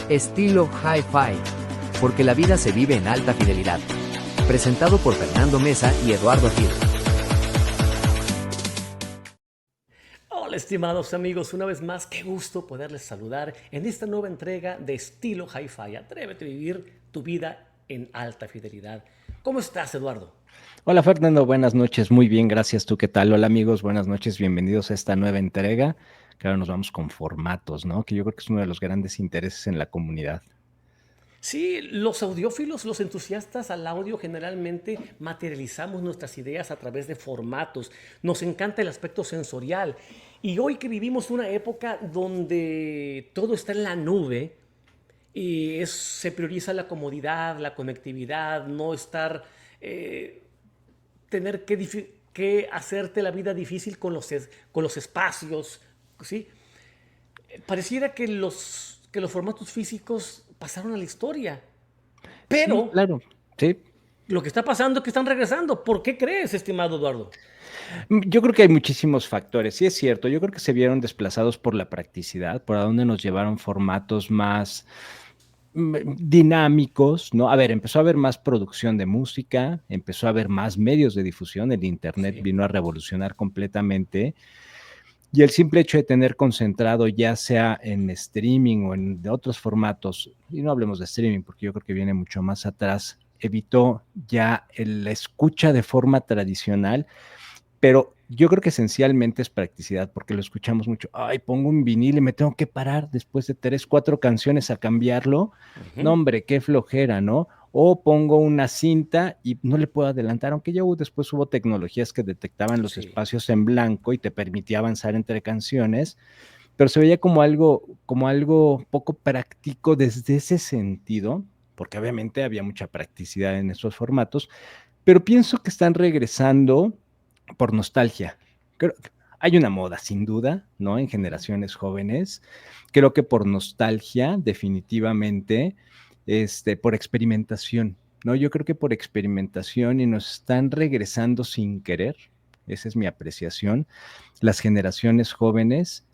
Estilo Hi-Fi, porque la vida se vive en alta fidelidad. Presentado por Fernando Mesa y Eduardo Gil. Hola estimados amigos, una vez más, qué gusto poderles saludar en esta nueva entrega de Estilo Hi-Fi. Atrévete a vivir tu vida en alta fidelidad. ¿Cómo estás, Eduardo? Hola Fernando, buenas noches, muy bien, gracias. ¿Tú qué tal? Hola amigos, buenas noches, bienvenidos a esta nueva entrega, que ahora nos vamos con formatos, ¿no? Que yo creo que es uno de los grandes intereses en la comunidad. Sí, los audiófilos, los entusiastas al audio generalmente materializamos nuestras ideas a través de formatos. Nos encanta el aspecto sensorial. Y hoy que vivimos una época donde todo está en la nube, y se prioriza la comodidad, la conectividad, no estar, tener que hacerte la vida difícil con los espacios, ¿sí? Pareciera que los formatos físicos pasaron a la historia, Sí, pero claro, sí. lo que está pasando es que están regresando. ¿Por qué crees, estimado Eduardo? Yo creo que hay muchísimos factores, sí es cierto, yo creo que se vieron desplazados por la practicidad, por a dónde nos llevaron formatos más dinámicos, ¿no? A ver, empezó a haber más producción de música, empezó a haber más medios de difusión, el internet Sí, vino a revolucionar completamente. Y el simple hecho de tener concentrado, ya sea en streaming o en de otros formatos, y no hablemos de streaming porque yo creo que viene mucho más atrás, evitó ya la escucha de forma tradicional, pero yo creo que esencialmente es practicidad, porque lo escuchamos mucho. Ay, pongo un vinil y me tengo que parar después de 3, 4 canciones a cambiarlo. No, ujú, hombre, qué flojera, ¿no? O pongo una cinta y no le puedo adelantar, aunque ya después hubo tecnologías que detectaban los sí. espacios en blanco y te permitía avanzar entre canciones, pero se veía como algo poco práctico desde ese sentido, porque obviamente había mucha practicidad en esos formatos, pero pienso que están regresando por nostalgia. Creo que hay una moda, sin duda, ¿no? En generaciones jóvenes. Creo que por nostalgia, definitivamente, por experimentación, ¿no? Yo creo que por experimentación y nos están regresando sin querer. Esa es mi apreciación. Las generaciones jóvenes,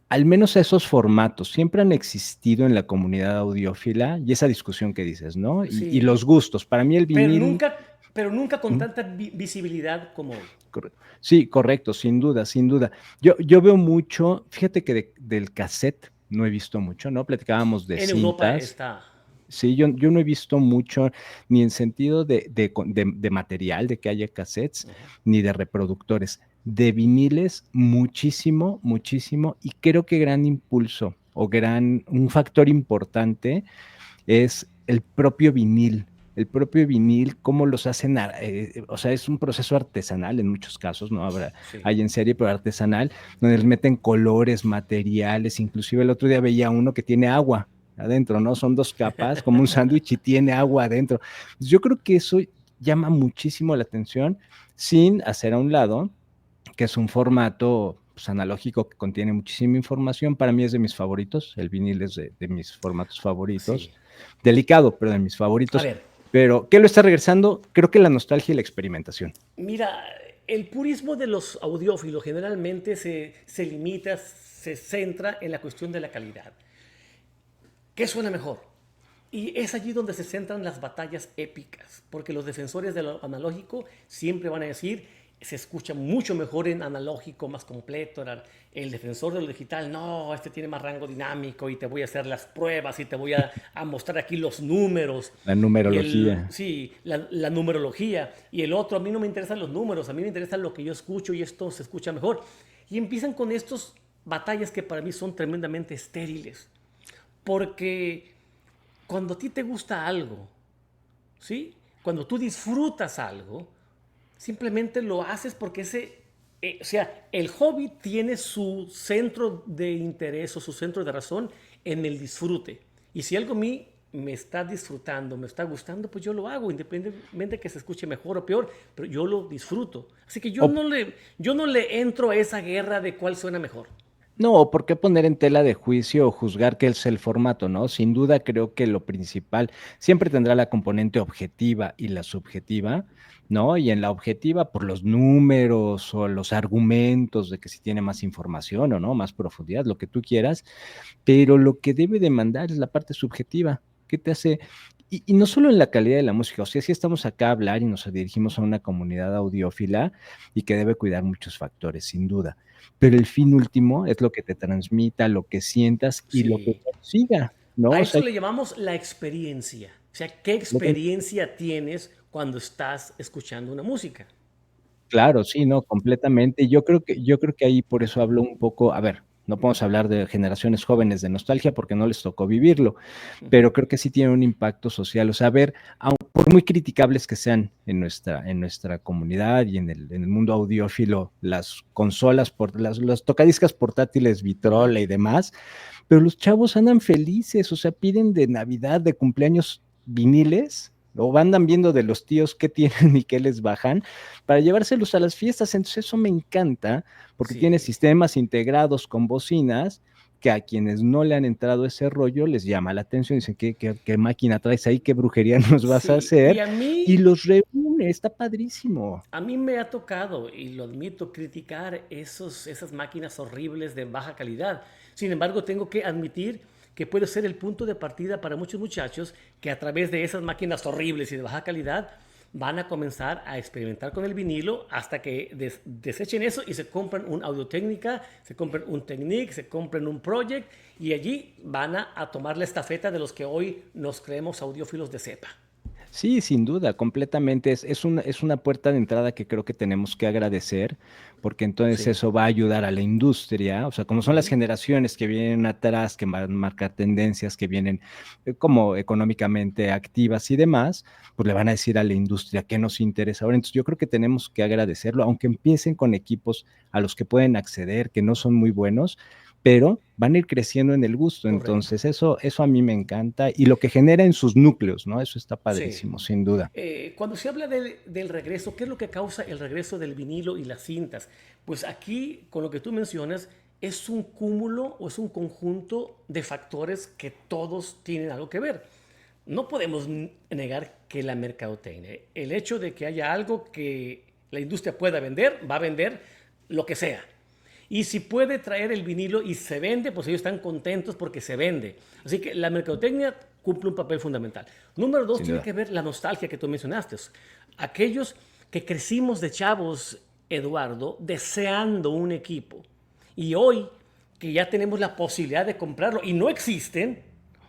al menos esos formatos, siempre han existido en la comunidad audiófila y esa discusión que dices, ¿no? Y Sí, los gustos. Para mí el vinil. pero nunca con ¿Mm? tanta visibilidad como hoy. Sí, correcto, sin duda, sin duda. Yo veo mucho, fíjate que del cassette no he visto mucho, ¿no? Platicábamos de En Europa cintas. está. Sí, yo no he visto mucho, ni en sentido de material, de que haya cassettes, ni de reproductores. De viniles, muchísimo, muchísimo, y creo que gran impulso o un factor importante es el propio vinil. El propio vinil, cómo los hacen, o sea, es un proceso artesanal en muchos casos, ¿no? Sí. Hay en serie, pero artesanal, donde les meten colores, materiales, inclusive el otro día veía uno que tiene agua adentro, ¿no? Son 2 capas, como un sándwich y tiene agua adentro. Yo creo que eso llama muchísimo la atención, sin hacer a un lado que es un formato pues, analógico que contiene muchísima información. Para mí es de mis favoritos, el vinil es de mis formatos favoritos. Sí. Delicado, pero de mis A favoritos. ver, Pero, ¿qué lo está regresando? Creo que la nostalgia y la experimentación. mira, el purismo de los audiófilos generalmente se limita, se centra en la cuestión de la calidad. ¿Qué suena mejor? Y es allí donde se centran las batallas épicas, porque los defensores de lo analógico siempre van a decir, se escucha mucho mejor en analógico, más completo. El defensor de lo digital, no, este tiene más rango dinámico y te voy a hacer las pruebas y te voy a mostrar aquí los números. La Y el, numerología. sí, la numerología. Y el otro, a mí no me interesan los números, a mí me interesa lo que yo escucho y esto se escucha mejor. Y empiezan con estos batallas que para mí son tremendamente estériles. Porque cuando a ti te gusta algo, ¿sí? Cuando tú disfrutas algo, simplemente lo haces porque o sea, el hobby tiene su centro de interés o su centro de razón en el disfrute. Y si algo a mí me está disfrutando, me está gustando, pues yo lo hago, independientemente de que se escuche mejor o peor, pero yo lo disfruto. Así que O, yo no le entro a esa guerra de cuál suena mejor. No, ¿por qué poner en tela de juicio o juzgar qué es el formato, no? Sin duda creo que lo principal siempre tendrá la componente objetiva y la subjetiva, ¿no? Y en la objetiva, por los números o los argumentos de que si tiene más información o no, más profundidad, lo que tú quieras, pero lo que debe demandar es la parte subjetiva. ¿Qué te hace? Y no solo en la calidad de la música, o sea, sí estamos acá a hablar y nos dirigimos a una comunidad audiófila y que debe cuidar muchos factores, sin duda, pero el fin último es lo que te transmita, lo que sientas y lo que Sí. consiga, ¿no? A O eso sea, le llamamos la experiencia. O sea, ¿qué lo que experiencia tienes cuando estás escuchando una música? claro, sí, no, completamente. Yo creo que ahí por eso hablo un poco, a ver, no podemos hablar de generaciones jóvenes de nostalgia porque no les tocó vivirlo, Ujú. pero creo que sí tiene un impacto social. O sea, ver, por muy criticables que sean en nuestra comunidad y en el mundo audiófilo, las consolas, las tocadiscas portátiles Ujú. Vitrola y demás, pero los chavos andan felices, o sea, piden de Navidad, de cumpleaños viniles, o andan viendo de los tíos qué tienen y qué les bajan, para llevárselos a las fiestas. Entonces eso me encanta, porque tiene Sí, sistemas integrados con bocinas, que a quienes no le han entrado ese rollo les llama la atención, dicen, ¿qué máquina traes ahí? ¿Qué brujería nos vas a sí. Y hacer? Y a los reúne, está padrísimo. mí me ha tocado, y lo admito, criticar esas máquinas horribles de baja calidad. Sin embargo, tengo que admitir que puede ser el punto de partida para muchos muchachos que a través de esas máquinas horribles y de baja calidad van a comenzar a experimentar con el vinilo hasta que desechen eso y se compran un Audio-Técnica, se compran un Technic, se compran un Project y allí van a tomar la estafeta de los que hoy nos creemos audiófilos de cepa. Sí, sin duda, completamente. Es una puerta de entrada que creo que tenemos que agradecer, porque entonces Sí. eso va a ayudar a la industria. O sea, como son las Ujú. generaciones que vienen atrás, que van a marcar tendencias, que vienen como económicamente activas y demás, pues le van a decir a la industria qué nos interesa ahora. Entonces yo creo que tenemos que agradecerlo, aunque empiecen con equipos a los que pueden acceder, que no son muy buenos, pero van a ir creciendo en el gusto. Correcto. Entonces, eso a mí me encanta y lo que genera en sus núcleos, ¿no? Eso está Sí. padrísimo, sin duda. Cuando se habla del regreso, ¿qué es lo que causa el regreso del vinilo y las cintas? Pues aquí, con lo que tú mencionas, es un cúmulo o es un conjunto de factores que todos tienen algo que ver. No podemos negar que la mercadotecnia, el hecho de que haya algo que la industria pueda vender, va a vender lo que sea. Y si puede traer el vinilo y se vende, pues ellos están contentos porque se vende. Así que la mercadotecnia cumple un papel fundamental. Número dos, Sin tiene duda. que ver la nostalgia que tú mencionaste. Aquellos que crecimos de chavos, Eduardo, deseando un equipo. Y hoy que ya tenemos la posibilidad de comprarlo y no existen,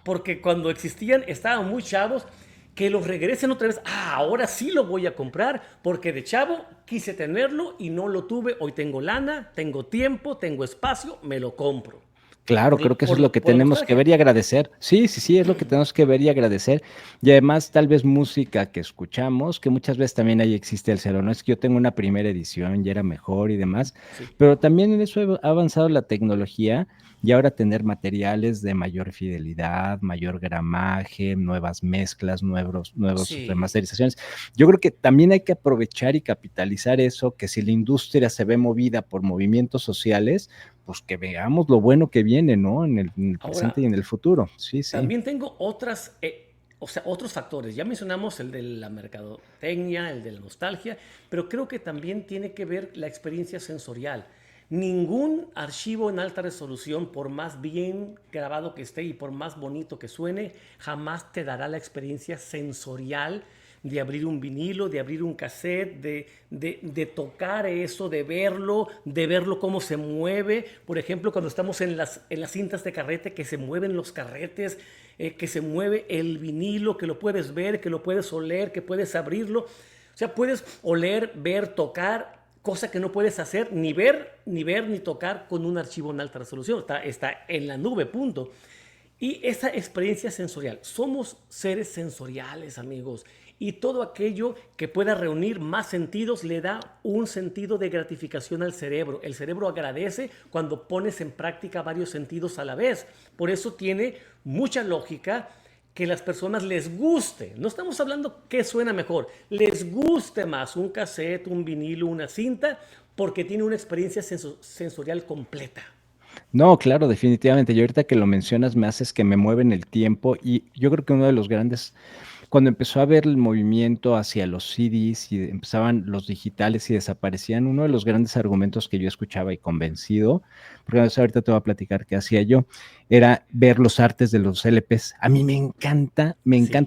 porque cuando existían estaban muy chavos, que los regresen otra vez. Ah, ahora sí lo voy a comprar, porque de chavo quise tenerlo y no lo tuve. Hoy tengo lana, tengo tiempo, tengo espacio, me lo compro. Claro, creo que eso es lo que Por la tenemos que nostalgia. ver y agradecer. Sí, sí, sí, es lo que tenemos que ver y agradecer. Y además, tal vez música que escuchamos, que muchas veces también ahí existe el cero, ¿no? Es que yo tengo una primera edición y era mejor y demás, Sí, pero también en eso ha avanzado la tecnología y ahora tener materiales de mayor fidelidad, mayor gramaje, nuevas mezclas, nuevos sí. remasterizaciones. Yo creo que también hay que aprovechar y capitalizar eso, que si la industria se ve movida por movimientos sociales, pues que veamos lo bueno que viene, ¿no? En el presente Ahora, y en el futuro. Sí, sí. también tengo otros factores. Ya mencionamos el de la mercadotecnia, el de la nostalgia, pero creo que también tiene que ver la experiencia sensorial. Ningún archivo en alta resolución, por más bien grabado que esté y por más bonito que suene, jamás te dará la experiencia sensorial de abrir un vinilo, de abrir un cassette, de tocar eso, de verlo cómo se mueve. Por ejemplo, cuando estamos en las cintas de carrete, que se mueven los carretes, que se mueve el vinilo, que lo puedes ver, que lo puedes oler, que puedes abrirlo. O sea, puedes oler, ver, tocar, cosa que no puedes hacer ni tocar con un archivo en alta resolución. Está en la nube, punto. Y esa experiencia sensorial, somos seres sensoriales, amigos, y todo aquello que pueda reunir más sentidos le da un sentido de gratificación al cerebro. El cerebro agradece cuando pones en práctica varios sentidos a la vez. Por eso tiene mucha lógica que las personas les guste. No estamos hablando qué suena mejor, les guste más un cassette, un vinilo, una cinta, porque tiene una experiencia sensorial completa. No, claro, definitivamente. Y ahorita que lo mencionas me haces que me mueven el tiempo y yo creo que uno de los grandes cuando empezó a ver el movimiento hacia los CDs y empezaban los digitales y desaparecían, uno de los grandes argumentos que yo escuchaba y convencido, porque ahorita te voy a platicar qué hacía yo, era ver los artes de los LPs. A mí me Sí, encanta,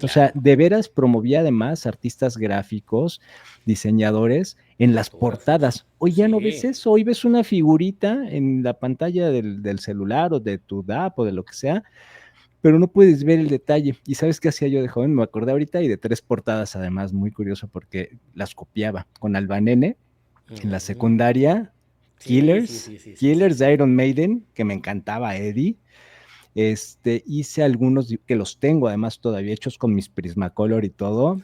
o sea, claro. de veras promovía además artistas gráficos, diseñadores en las Fotógrafos. portadas. Hoy ya no ves Sí. eso, hoy ves una figurita en la pantalla del celular o de tu DAP o de lo que sea, pero no puedes ver el detalle. ¿Y sabes qué hacía yo de joven? Me acordé ahorita y de tres portadas además, muy curioso porque las copiaba con Albanene en la Ujú. secundaria, Sí, sí, Killers, sí, sí, sí, sí, Killers de sí. Iron Maiden, que me encantaba Eddie. Hice algunos que los tengo además todavía hechos con mis Prismacolor y todo,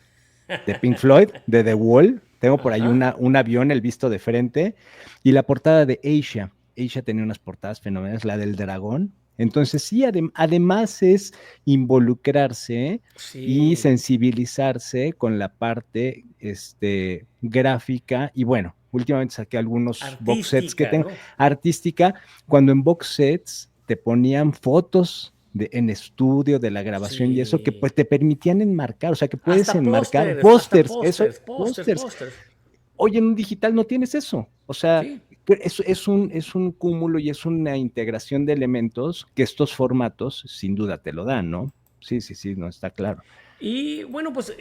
de Pink Floyd, de The Wall. Tengo por ahí Ajá. un avión, el visto de frente, y la portada de Asia. Asia tenía unas portadas fenomenales, la del dragón. Entonces, sí, además es involucrarse y Sí. sensibilizarse con la parte gráfica. Y bueno, últimamente saqué algunos box sets que Artística, tengo, ¿no? artística, cuando en box sets te ponían fotos en estudio de la grabación y eso que Sí. pues te permitían enmarcar, o sea que puedes Hasta enmarcar pósteres, hasta pósters, eso, pósters, pósters, pósters. pósters. Hoy en un digital no tienes eso, o sea, Sí. es un cúmulo y es una integración de elementos que estos formatos sin duda te lo dan, ¿no? Sí, sí, sí, no está claro. Y bueno, pues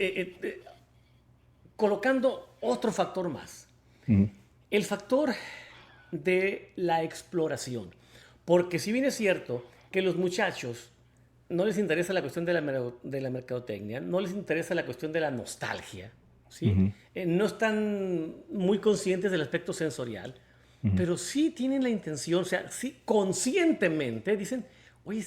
colocando otro factor más. Ujú, El factor de la exploración. Porque si bien es cierto que los muchachos no les interesa la cuestión de de la mercadotecnia, no les interesa la cuestión de la nostalgia, ¿sí? ujú, No están muy conscientes del aspecto sensorial, ujú. pero sí tienen la intención, o sea, sí conscientemente dicen, oye,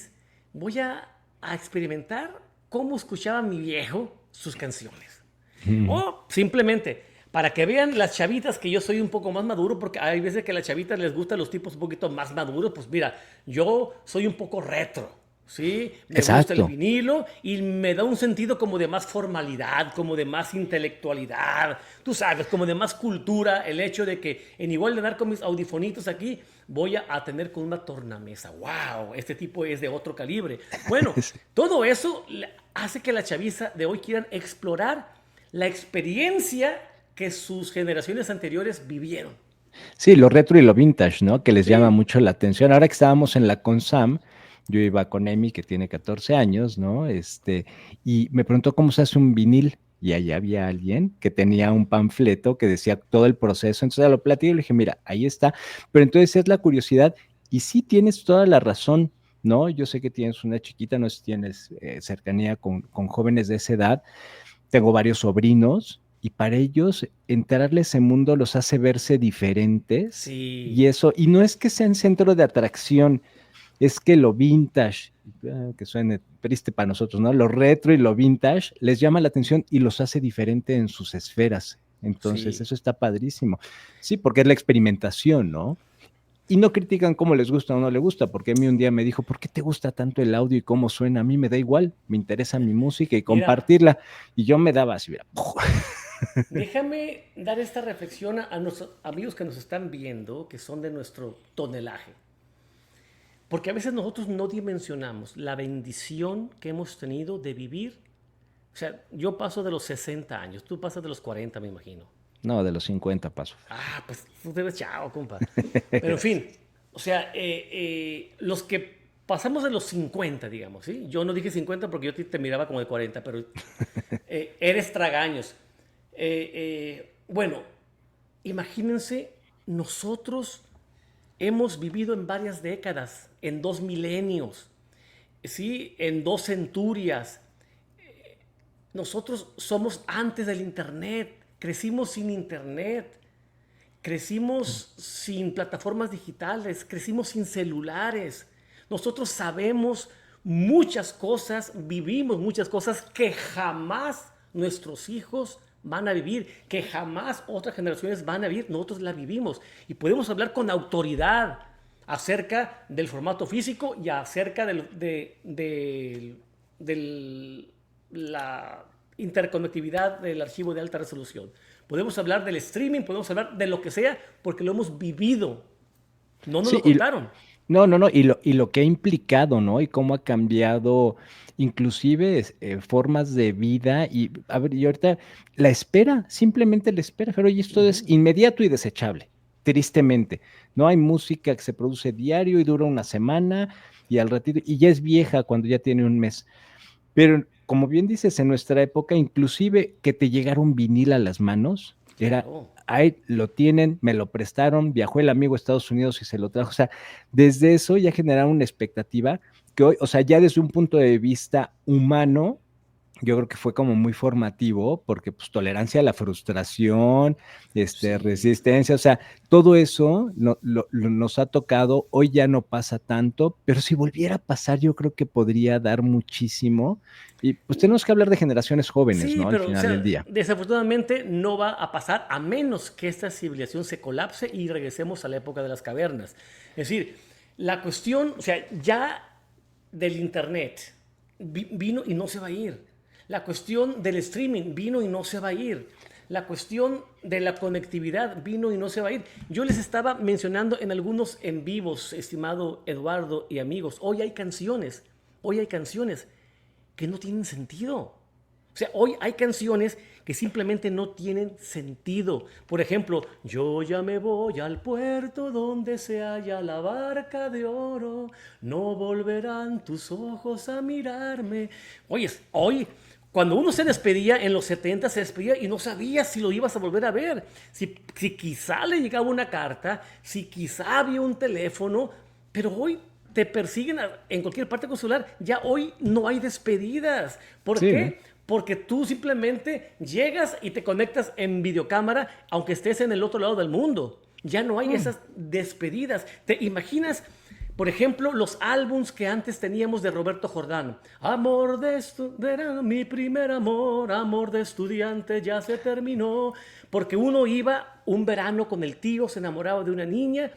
voy a experimentar cómo escuchaba mi viejo sus canciones. Ujú. O simplemente para que vean las chavitas que yo soy un poco más maduro, porque hay veces que a las chavitas les gustan los tipos un poquito más maduros. Pues mira, yo soy un poco retro, ¿sí? Me gusta el Exacto. vinilo y me da un sentido como de más formalidad, como de más intelectualidad, tú sabes, como de más cultura, el hecho de que en igual de andar con mis audifonitos aquí, voy a tener con una tornamesa. ¡Wow! Este tipo es de otro calibre. Bueno, Sí. todo eso hace que la chaviza de hoy quieran explorar la experiencia que sus generaciones anteriores vivieron. Sí, lo retro y lo vintage, ¿no? Que les llama Sí, mucho la atención. Ahora que estábamos en la Consam, yo iba con Emi, que tiene 14 años, ¿no? Y me preguntó cómo se hace un vinil. Y ahí había alguien que tenía un panfleto que decía todo el proceso. Entonces lo platicé y le dije, mira, ahí está. Pero entonces es la curiosidad. Y sí tienes toda la razón, ¿no? Yo sé que tienes una chiquita, no sé si tienes cercanía con jóvenes de esa edad. Tengo varios sobrinos y para ellos entrarle a ese mundo los hace verse diferentes y sí, eso, y no es que sean centro de atracción, es que lo vintage, que suene triste para nosotros, ¿no? Lo retro y lo vintage les llama la atención y los hace diferente en sus esferas. Entonces, sí. eso está padrísimo. Sí, porque es la experimentación, ¿no? Y no critican cómo les gusta o no les gusta, porque a mí un día me dijo, ¿por qué te gusta tanto el audio y cómo suena? A mí me da igual, me interesa mi música y Mira, compartirla. Y yo me daba así, mira, déjame dar esta reflexión a nuestros amigos que nos están viendo, que son de nuestro tonelaje. Porque a veces nosotros no dimensionamos la bendición que hemos tenido de vivir. O sea, yo paso de los 60 años, tú pasas de los 40, me imagino. no, de los 50 pasos. Ah, pues tú debes chao, compa. Pero en fin, o sea, los que pasamos de los 50, digamos, ¿sí? Yo no dije 50 porque yo te miraba como de 40, pero eres tragaños. Bueno, imagínense, nosotros hemos vivido en varias décadas, en 2 milenios, ¿sí? En 2 centurias. Nosotros somos antes del Internet, crecimos sin Internet. Crecimos sin plataformas digitales, crecimos sin celulares. Nosotros sabemos muchas cosas, vivimos muchas cosas que jamás nuestros hijos van a vivir, que jamás otras generaciones van a vivir. Nosotros la vivimos y podemos hablar con autoridad acerca del formato físico y acerca de la interconectividad del archivo de alta resolución. Podemos hablar del streaming, podemos hablar de lo que sea, porque lo hemos vivido. No nos Sí, lo contaron. No, no, no, y lo que ha implicado, ¿no? Y cómo ha cambiado inclusive formas de vida y, a ver, y ahorita la espera, simplemente la espera, pero y esto es Ujú. inmediato y desechable, tristemente. No hay música que se produce diario y dura una semana y al ratito, y ya es vieja cuando ya tiene un mes. Pero como bien dices, en nuestra época, inclusive que te llegara un vinil a las manos, era, Claro. ahí lo tienen, me lo prestaron, viajó el amigo a Estados Unidos y se lo trajo. O sea, desde eso ya generaron una expectativa que hoy, o sea, ya desde un punto de vista humano, yo creo que fue como muy formativo, porque pues tolerancia a la frustración, Sí. resistencia, o sea, todo eso nos ha tocado, hoy ya no pasa tanto, pero si volviera a pasar, yo creo que podría dar muchísimo. Y pues tenemos que hablar de generaciones jóvenes, Sí, ¿no? Al pero o final del sea, día. desafortunadamente no va a pasar a menos que esta civilización se colapse y regresemos a la época de las cavernas. Es decir, la cuestión, o sea, ya del internet vino y no se va a ir. La cuestión del streaming vino y no se va a ir. La cuestión de la conectividad vino y no se va a ir. Yo les estaba mencionando en algunos en vivos, estimado Eduardo y amigos, hoy hay canciones que no tienen sentido. O sea, hoy hay canciones que simplemente no tienen sentido. Por ejemplo, yo ya me voy al puerto donde se halla la barca de oro, no volverán tus ojos a mirarme. Oye, hoy, cuando uno se despedía en los 70, se despedía y no sabía si lo ibas a volver a ver, si quizá le llegaba una carta, si quizá había un teléfono, pero hoy te persiguen en cualquier parte consular. Ya hoy no hay despedidas. ¿Por Sí, ¿no? qué? Porque tú simplemente llegas y te conectas en videocámara, aunque estés en el otro lado del mundo. Ya no hay Mm. esas despedidas. ¿Te imaginas, por ejemplo, los álbums que antes teníamos de Roberto Jordán? Amor de estudiante, mi primer amor de estudiante ya se terminó. Porque uno iba un verano con el tío, se enamoraba de una niña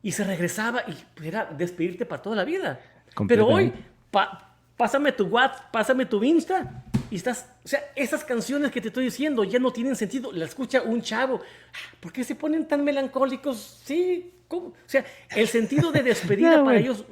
y se regresaba y era despedirte para toda la vida. Pero hoy, Completamente. pásame tu WhatsApp, pásame tu Insta y estás, o sea, esas canciones que te estoy diciendo ya no tienen sentido. La escucha un chavo. ¿Por qué se ponen tan melancólicos? Sí, ¿cómo? O sea, el sentido de despedida No, para bueno. ellos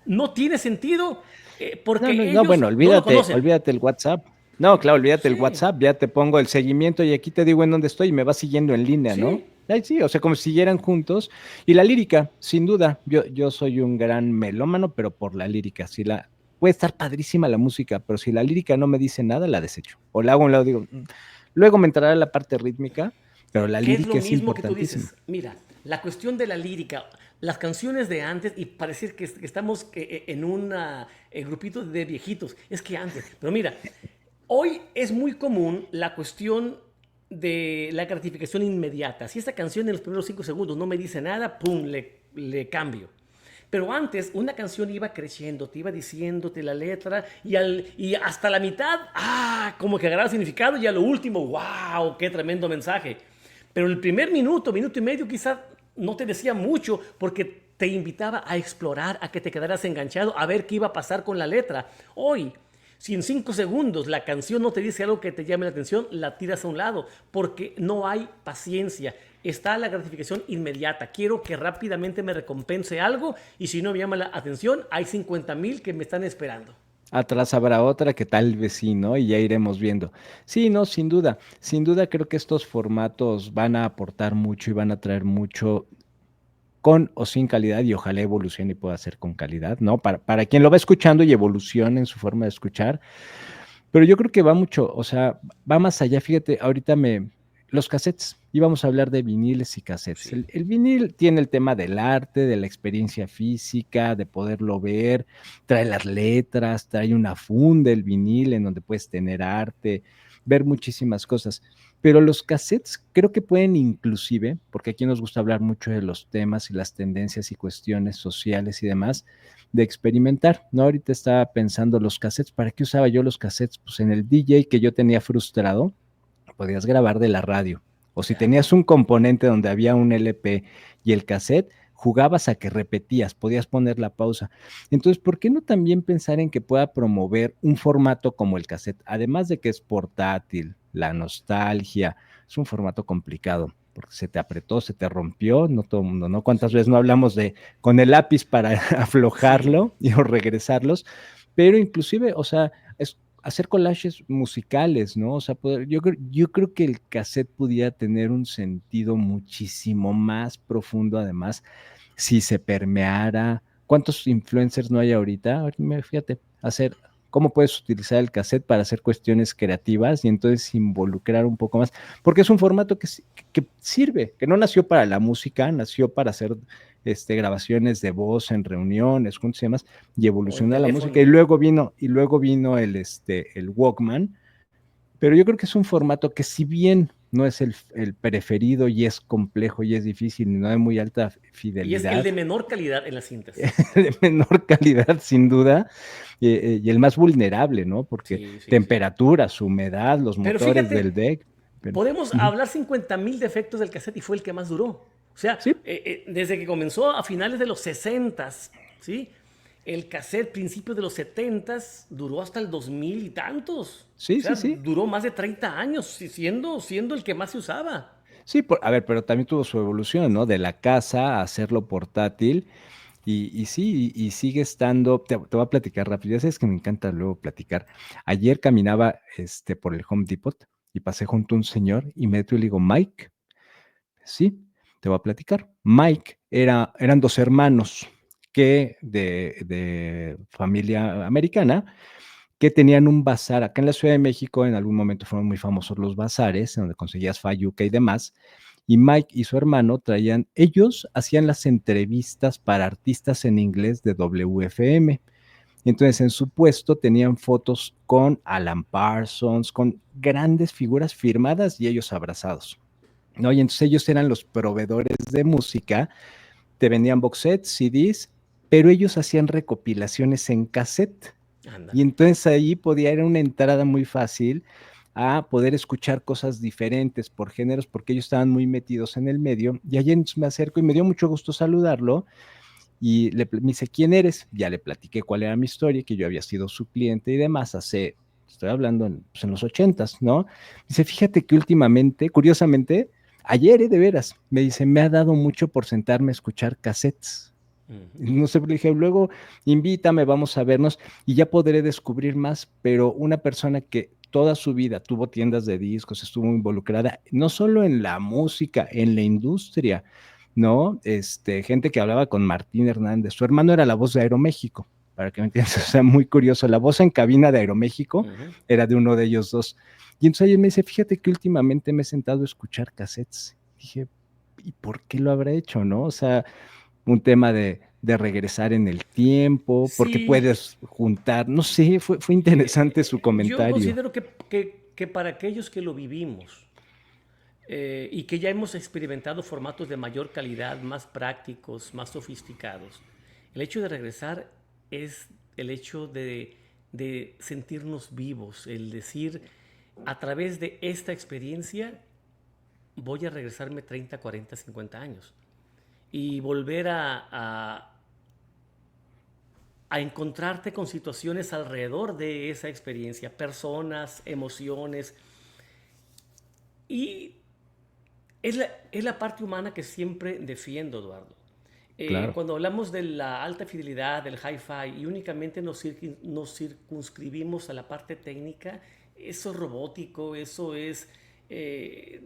no tiene sentido No, no, porque no, ellos bueno, no lo olvídate, conocen. olvídate el WhatsApp. No, claro, olvídate el Sí, WhatsApp, ya te pongo el seguimiento y aquí te digo en dónde estoy y me vas siguiendo en línea, ¿no? sí. Ay, sí, o sea, como si siguieran juntos. Y la lírica, sin duda, yo soy un gran melómano, pero por la lírica. Si la, puede estar padrísima la música, pero si la lírica no me dice nada, la desecho. O la hago a un lado, digo, "Mm". Luego me entrará la parte rítmica, pero la ¿Qué es lo lírica es mismo que tú importantísima. dices? Mira, la cuestión de la lírica, las canciones de antes, y parecer que estamos en un grupito de viejitos, es que antes, pero mira, hoy es muy común la cuestión de la gratificación inmediata. Si esta canción en los primeros 5 segundos no me dice nada, ¡pum!, le cambio. Pero antes una canción iba creciendo, te iba diciéndote la letra y hasta la mitad, como que agarraba significado y a lo último, ¡wow! ¡Qué tremendo mensaje! Pero el primer minuto, minuto y medio quizás no te decía mucho porque te invitaba a explorar, a que te quedaras enganchado, a ver qué iba a pasar con la letra. Hoy, si en 5 segundos la canción no te dice algo que te llame la atención, la tiras a un lado, porque no hay paciencia. Está la gratificación inmediata. Quiero que rápidamente me recompense algo y si no me llama la atención, hay 50,000 que me están esperando. Atrás habrá otra que tal vez sí, ¿no? Y ya iremos viendo. Sí, no, sin duda. Sin duda creo que estos formatos van a aportar mucho y van a traer mucho con o sin calidad y ojalá evolucione y pueda ser con calidad, ¿no? Para quien lo va escuchando y evolucione en su forma de escuchar. Pero yo creo que va mucho, o sea, va más allá. Fíjate, ahorita los cassettes, íbamos a hablar de viniles y cassettes. Sí. El vinil tiene el tema del arte, de la experiencia física, de poderlo ver, trae las letras, trae una funda el vinil en donde puedes tener arte, ver muchísimas cosas. Pero los cassettes creo que pueden inclusive, porque aquí nos gusta hablar mucho de los temas y las tendencias y cuestiones sociales y demás, de experimentar, ¿no? Ahorita estaba pensando los cassettes, ¿para qué usaba yo los cassettes? Pues en el DJ que yo tenía frustrado, podías grabar de la radio. O si Claro. tenías un componente donde había un LP y el cassette, jugabas a que repetías, podías poner la pausa. Entonces, ¿por qué no también pensar en que pueda promover un formato como el cassette? Además de que es portátil, la nostalgia, es un formato complicado. porque se te apretó, se te rompió, no todo el mundo, ¿no? ¿Cuántas veces no hablamos de con el lápiz para aflojarlo y o regresarlos? Pero inclusive, o sea, es hacer collages musicales, ¿no? O sea, yo creo que el cassette pudiera tener un sentido muchísimo más profundo, además, si se permeara. ¿Cuántos influencers no hay ahorita? Fíjate, cómo puedes utilizar el cassette para hacer cuestiones creativas y entonces involucrar un poco más, porque es un formato que sirve, que no nació para la música, nació para hacer grabaciones de voz en reuniones, juntos y demás, y O el evolucionó a la música, teléfono. y luego vino el Walkman, pero yo creo que es un formato que si bien no es el preferido y es complejo y es difícil y no de muy alta Y es el fidelidad, de menor calidad en las cintas. de menor calidad sin duda, y el más vulnerable, ¿no? Porque Sí, sí, sí. temperaturas, humedad, los Pero motores del fíjate, deck. Pero, podemos uh-huh. hablar 50,000 defectos del cassette y fue el que más duró. O sea, Sí, desde que comenzó a finales de los 60s, ¿sí? El cassette, principios de los 70s, duró hasta el 2000 y tantos. O sí, sea, sí, sí. duró más de 30 años siendo el que más se usaba. Sí, a ver, pero también tuvo su evolución, ¿no? De la casa a hacerlo portátil. Y sí, y sigue estando, te voy a platicar rápido, ya sabes que me encanta luego platicar. Ayer caminaba por el Home Depot y pasé junto a un señor y me detuve y le digo, Mike, sí, te voy a platicar. Mike eran dos hermanos que de familia americana que tenían un bazar acá en la Ciudad de México. En algún momento fueron muy famosos los bazares, en donde conseguías fayuca y demás. Y Mike y su hermano ellos hacían las entrevistas para artistas en inglés de WFM. Y entonces en su puesto tenían fotos con Alan Parsons, con grandes figuras firmadas y ellos abrazados, ¿no? Y entonces ellos eran los proveedores de música, te vendían box sets, CDs, pero ellos hacían recopilaciones en cassette. Y Ándale. entonces ahí era una entrada muy fácil a poder escuchar cosas diferentes por géneros, porque ellos estaban muy metidos en el medio. Y ayer me acerco y me dio mucho gusto saludarlo. Y me dice, ¿quién eres? Ya le platiqué cuál era mi historia, que yo había sido su cliente y demás estoy hablando en los 80s, ¿no? Dice, fíjate que últimamente, curiosamente, ayer, de veras, me dice, me ha dado mucho por sentarme a escuchar cassettes. Ujú. No sé, le dije, luego invítame, vamos a vernos y ya podré descubrir más, pero una persona que toda su vida tuvo tiendas de discos, estuvo involucrada no solo en la música, en la industria, ¿no? Gente que hablaba con Martín Hernández, su hermano era la voz de Aeroméxico, para que me entiendas, o sea, muy curioso, la voz en cabina de Aeroméxico Ujú. era de uno de ellos dos. Y entonces ayer me dice, fíjate que últimamente me he sentado a escuchar cassettes. Dije, ¿y por qué lo habrá hecho, no? O sea, un tema de regresar en el tiempo, porque Sí, puedes juntar, no sé, fue interesante su yo comentario. considero que para aquellos que lo vivimos y que ya hemos experimentado formatos de mayor calidad, más prácticos, más sofisticados, el hecho de regresar es el hecho de sentirnos vivos, el decir, a través de esta experiencia voy a regresarme 30, 40, 50 años y volver a encontrarte con situaciones alrededor de esa experiencia, personas, emociones. Y es la parte humana que siempre defiendo, Eduardo. Claro. Cuando hablamos de la alta fidelidad, del hi-fi, y únicamente nos circunscribimos a la parte técnica, eso es robótico, eso es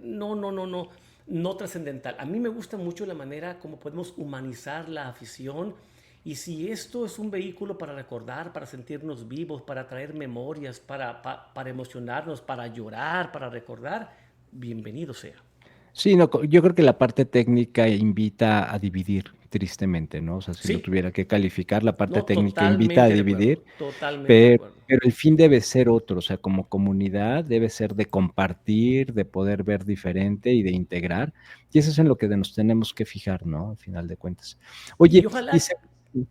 no, no, no, no, no trascendental. A mí me gusta mucho la manera como podemos humanizar la afición, y si esto es un vehículo para recordar, para sentirnos vivos, para traer memorias, para emocionarnos, para llorar, para recordar, bienvenido sea. Sí, no, yo creo que la parte técnica invita a dividir, tristemente, ¿no? O sea, si lo Sí, tuviera que calificar, la parte no, técnica invita a totalmente de acuerdo, dividir, totalmente de pero, acuerdo. pero el fin debe ser otro, o sea, como comunidad debe ser de compartir, de poder ver diferente y de integrar, y eso es en lo que nos tenemos que fijar, ¿no? Al final de cuentas. Y Oye, ojalá, sí,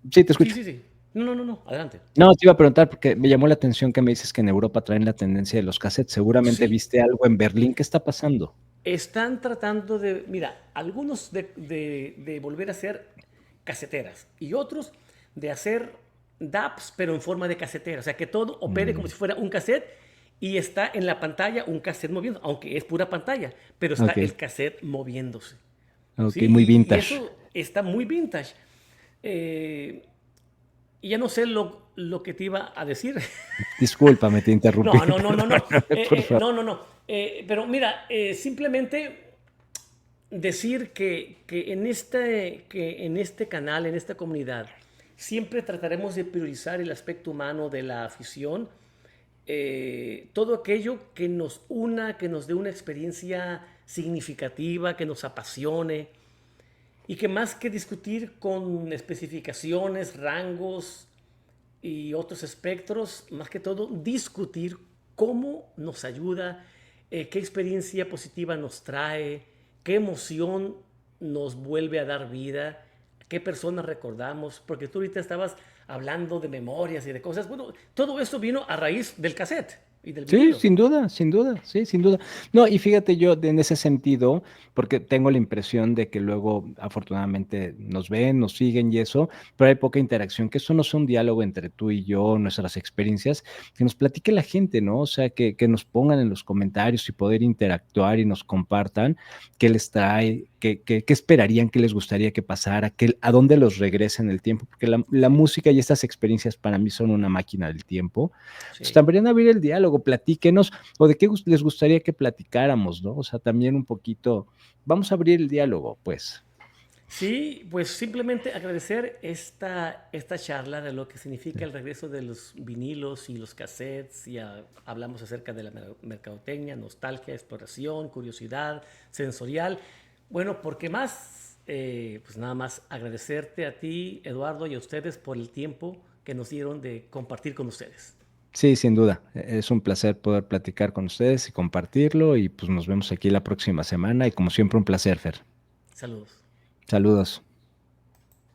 te sí, escucho. sí, sí. No, no, no, no, adelante. No, te iba a preguntar porque me llamó la atención que me dices que en Europa traen la tendencia de los cassettes. Seguramente Sí, viste algo en Berlín. ¿Qué está pasando? están tratando de, mira, algunos de volver a hacer caseteras y otros de hacer DAPs, pero en forma de casetera. O sea, que todo opere como Mm, si fuera un cassette y está en la pantalla un cassette moviendo, aunque es pura pantalla, pero está Ok, el cassette moviéndose. ok, ¿Sí? muy Y vintage. eso está muy vintage. Eh, y ya no sé lo que te iba a decir. Discúlpame, te interrumpí, No, no, no, no, no. perdóname, por favor. No, no, no. Pero mira, simplemente decir que en este canal, en esta comunidad, siempre trataremos de priorizar el aspecto humano de la afición, todo aquello que nos una, que nos dé una experiencia significativa, que nos apasione y que más que discutir con especificaciones, rangos y otros espectros, más que todo discutir cómo nos ayuda, qué experiencia positiva nos trae, qué emoción nos vuelve a dar vida, qué personas recordamos, porque tú ahorita estabas hablando de memorias y de cosas. Bueno, todo eso vino a raíz del cassette y del Sí, vinilo. sin duda, sin duda, sí, sin duda. No, y fíjate yo en ese sentido, porque tengo la impresión de que luego afortunadamente nos ven, nos siguen y eso, pero hay poca interacción, que eso no sea un diálogo entre tú y yo, nuestras experiencias, que nos platique la gente, ¿no? O sea, que nos pongan en los comentarios y poder interactuar y nos compartan qué les trae, qué esperarían, qué les gustaría que pasara, a dónde los regresa en el tiempo, porque la música y estas experiencias para mí son una máquina del tiempo. Pues Sí. también abrir el diálogo, platíquenos, o de qué les gustaría que platicáramos, ¿no? O sea, también un poquito, vamos a abrir el diálogo, pues. Sí, pues simplemente agradecer esta charla de lo que significa el regreso de los vinilos y los cassettes. Ya hablamos acerca de la mercadotecnia, nostalgia, exploración, curiosidad, sensorial. Bueno, ¿por qué más? Pues nada más agradecerte a ti, Eduardo, y a ustedes por el tiempo que nos dieron de compartir con ustedes. Sí, sin duda, es un placer poder platicar con ustedes y compartirlo y pues nos vemos aquí la próxima semana y como siempre un placer, Fer. Saludos. Saludos.